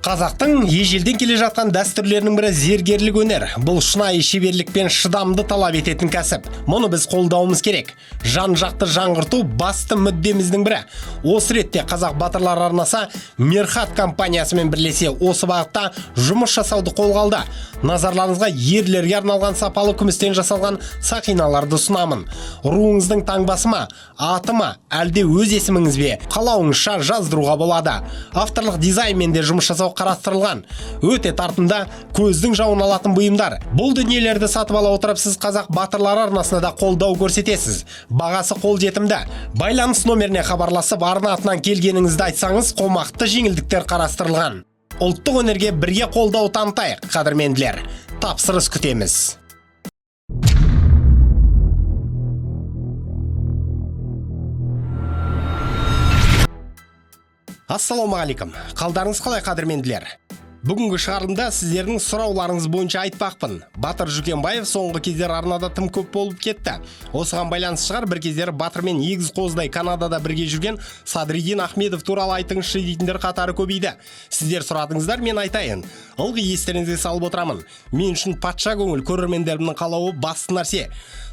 Қазақтың ежелден келе жатқан дәстүрлерінің бірі зергерлік өнер. Бұл шынайы шеберлік пен шыдамды талап ететін кәсіп. Мұны біз қолдауымыз керек. Жан-жақты жаңғырту басты мүддеміздің бірі. Осы ретте Қазақ батырлар арнасы Мерхат компаниясымен бірлесе осы бағытта жұмыс жасауды қолға алды. Назарларыңызға ерлерге арналған сапалы күмістен жасалған сақиналарды ұсынамын. Руыңыздың таңбасы ма, аты ма, әлде өз есіміңіз бе? Қалауыңызша жаздыруға болады. Авторлық дизайнмен де жұмыс жасау қарастырылған. Өте тартымды, көздің жауын алатын бұйымдар. Бұл дүниелерді сатып ала отырып сіз Қазақ батырлар арнасына да қолдау көрсетесіз. Бағасы қолжетімді. Байланыс номеріне хабарласып, арна атынан келгеніңізді айтсаңыз, қомақты жеңілдіктер қарастырылған. Ұлттық өнерге бірге қолдау танытайық, қадірменділер. Тапсырыс күтеміз. Ассалаумағалейкум. Қалдарыңыз қалай, қадірменділер? Бүгінгі шығарылымда сіздердің сұрауларыңыз бойынша айтпақпын. Батыр Жүкенбаев соңғы кездер арнада тым көп болып кетті. Осыған байланысты шығар, бір кездері Батырмен егіз қоздай Канадада бірге жүрген Садриддин Ахмедов туралы айтыңызшы дейтіндер қатары көбейді. Сіздер сұрадыңыздар, мен айтайын. Ылғи естеріңізге салып отырамын. Мен үшін патша көңіл көрермендерімнің қалауы басты нәрсе.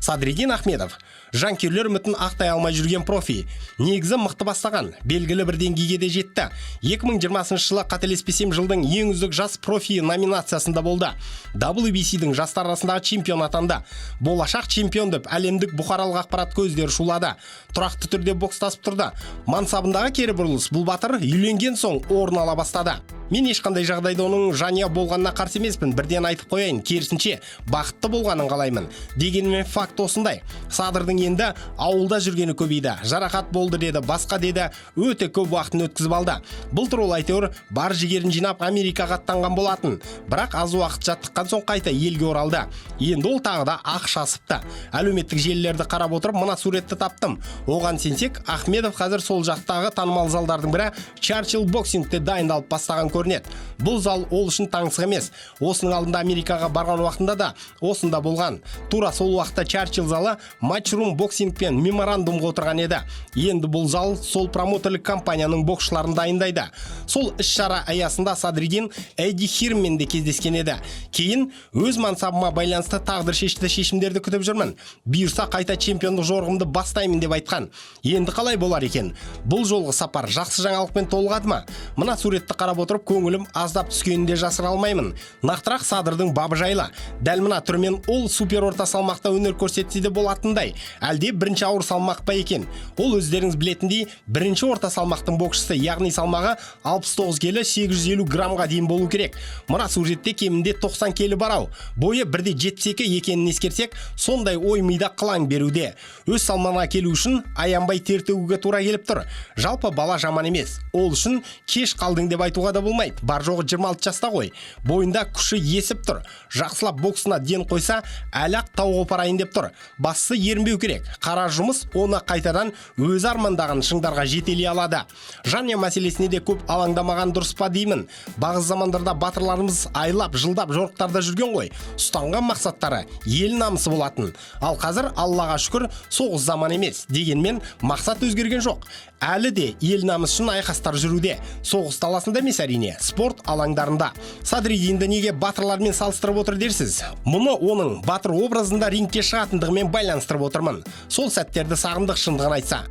Садриддин Ахмедов жанкүйерлер үмітін ақтай алмай жүрген профи. Негізі мықты бастаған, белгілі бір деңгейге де жетті. 2020 жылы қателеспесем жылдың ең үздік жас профи номинациясында болды. WBC-дің жастар арасындағы чемпион атанды. Болашақ чемпион деп әлемдік бұқаралық ақпарат көздері шулады. Тұрақты түрде бокстасып тұрды. Мансабындағы кері бұрылыс бұл батыр үйленген соң орын ала бастады. Мен ешқандай жағдайда оның жанұя болғанына қарсы емеспін, бірден айтып қояйын, керісінше бақытты болғанын қалаймын. Дегенмен факт осындай. Садырдың енді ауылда жүргені көбейді. Жарақат болды деді, басқа деді, өте көп уақытын өткізіп алды. Бұл туралы әйтеуір бар жігерін жинап Америкаға аттанған болатын. Бірақ аз уақыт жаттыққан соң қайта елге оралды. Енді ол тағы да ақша асыпты. Әлеуметтік желілерді қарап отырып мына суретті таптым. Оған сенсек, Ахмедов қазір сол жақтағы танымал залдардың бірі Churchill боксингте дайындалып бастаған көрінеді. Бұл зал ол үшін таңсық емес. Осының алдында Америкаға барған уақытында да осында болған. Тура сол уақытта Churchill залы матчрум боксингпен меморандумға отырған еді. Енді бұл зал сол промотерлік компанияның боксшыларын дайындайды. Сол іс-шара аясында Садриддин Эдди Хирнмен де кездескен еді. Кейін өз мансабыма байланысты тағдыр шешті шешімдерді күтіп жүрмін. Бұйырса қайта чемпиондық жорғымды бастаймын деп айтқан. Енді қалай болар екен? Бұл жолғы сапар жақсы жаңалықпен толығады ма? Мына суретті қарап отырып көңілім аздап түскенін де жасыра алмаймын. Нақтырақ Садырдың бабы жайлы. Дәл мына түрмен ол супер орта салмақта өнер көрсетсе де болатындай. Әлде бірінші ауыр салмақ па екен? Ол өздеріңіз білетіндей, бірінші орта салмақтың боксшысы, яғни салмағы 69 келі 850 граммға дейін болу керек. Мына сюжетте кемінде 90 келі бар ау. Бойы 1.72 екенін ескерсек, сондай ой мида қылаң беруде. Өз салмағына келу үшін аянбай тер төгуге тура келіп тұр. Жалпы бала жаман емес. Ол үшін кеш қалдың деп айтуға да болмайды. Бар жоғы 26 жаста ғой. Бойында күші есіп тұр. Жақсылап боксына ден қойса, әлі-ақ тауға апарайын деп тұр. Бастысы ерінбеу керек. Қара жұмыс оны қайтадан өз армандаған шыңдарға жетелей алады. Жанұя мәселесіне де көп алаңдамаған дұрыс па деймін. Бағыз замандарда батырларымыз айлап, жылдап жорықтарда жүрген ғой. Ұстанған мақсаттары ел намысы болатын. Ал қазір Аллаға шүкір соғыс заман емес. Дегенмен мақсат өзгерген жоқ. Әлі де ел намысы үшін айқастар жүруде. Соғыс даласында емес әрине, спорт алаңдарында. Садриддинді неге батырлармен салыстырып отыр дерсіз? Мұны оның батыр образында рингке шығатындығымен байланыстырып отырмын. Сол сәттерді сағындық шындығын айтса.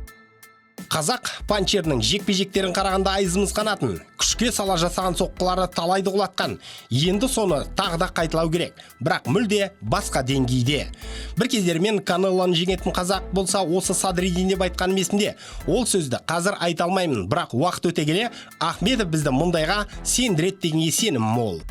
Қазақ панчерінің жекпе-жектерін қарағанда айызымыз қанатын. Күшке сала жасаған соққылары талайды құлатқан. Енді соны тағы да қайталау керек. Бірақ мүлде басқа деңгейде. Бір кездері мен Канелоны жеңетін қазақ болса осы Садриддин деп айтқан есімде. Ол сөзді қазір айта алмаймын. Бірақ уақыт өте келе Ахмедов бізді мұндайға сендіреді дегенге сенім мол.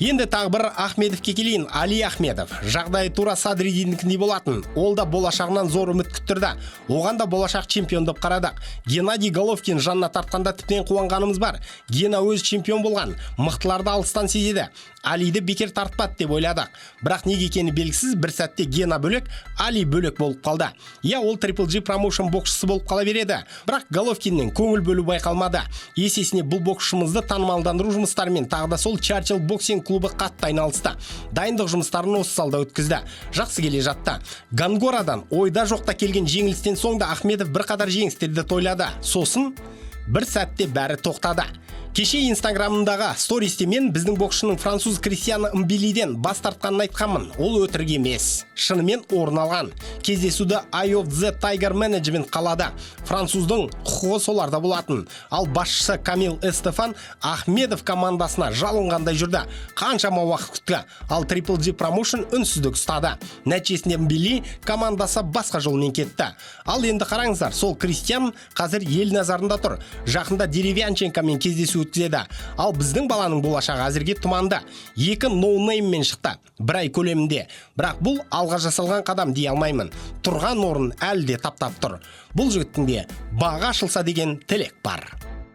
Енді тағы бір Ахмедовке келейін. Али Ахмедов. Жағдайы тура Садриддиндікіндей болатын. Ол да болашағынан зор үміт күттірді. Оған да болашақ чемпион деп қарадық. Геннадий Головкин жанына тартқанда тіптен қуанғанымыз бар. Гена өз чемпион болған. Мықтыларды алыстан сезеді. Алиді бекер тартпады деп ойладық. Бірақ неге екені белгісіз, бір сәтте Гена бөлек, Али бөлек болып қалды. Я ол Triple G промоушн боксшысы болып қала береді. Бірақ Головкиннен көңіл бөлу байқалмады. Есесіне бұл боксшымызды танымалдандыру жұмыстарымен тағы да сол Churchill боксинг клубы қатты айналысты. Дайындық жұмыстарын осы салда өткізді. Жақсы келе жатты. Гангорадан ойда жоқта келген жеңілістен соң да Ахмедов бірқадар жеңістерді тойлады. Сосын бір сәтте бәрі тоқтады. Кеше инстаграмындағы стористе мен біздің боксшының француз Кристиан Мбилиден бас тартқанын айтқанмын. Ол өтірік емес. Шынымен орын алған. Кездесуді Eye of the Tiger Management қалады. Француздың құқығы соларда болатын. Ал басшысы Камил Эстефан Ахмедов командасына жалынғандай жүрді. Қаншама уақыт күтті. Ал Triple G Promotion үнсіздік ұстады. Нәтижесінде Мбили командасы басқа жолмен кетті. Ал енді қараңыздар, сол Кристиан қазір ел назарында тұр. Жақында Деревянченкомен кездесу өткізеді. Ал біздің баланың болашағы әзірге тұманды. 2 ноунейммен шықты. 1 ай көлемінде. Бірақ бұл алға жасалған қадам дей алмаймын. Тұрған орын әлі де таптап тұр. Бұл жігіттің де баға ашылса деген тілек бар.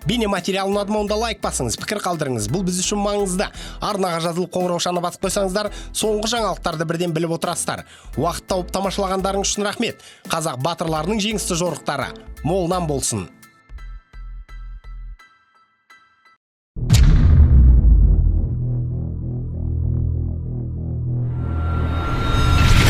Бейне материал ұнады ма, онда лайк басыңыз, пікір қалдырыңыз. Бұл біз үшін маңызды. Арнаға жазылып қоңыраушаны басып қойсаңыздар, соңғы жаңалықтарды бірден біліп отырасыздар. Уақыт тауып тамашалағандарың үшін рахмет. Қазақ батырларының жеңісті жорықтары молынан болсын.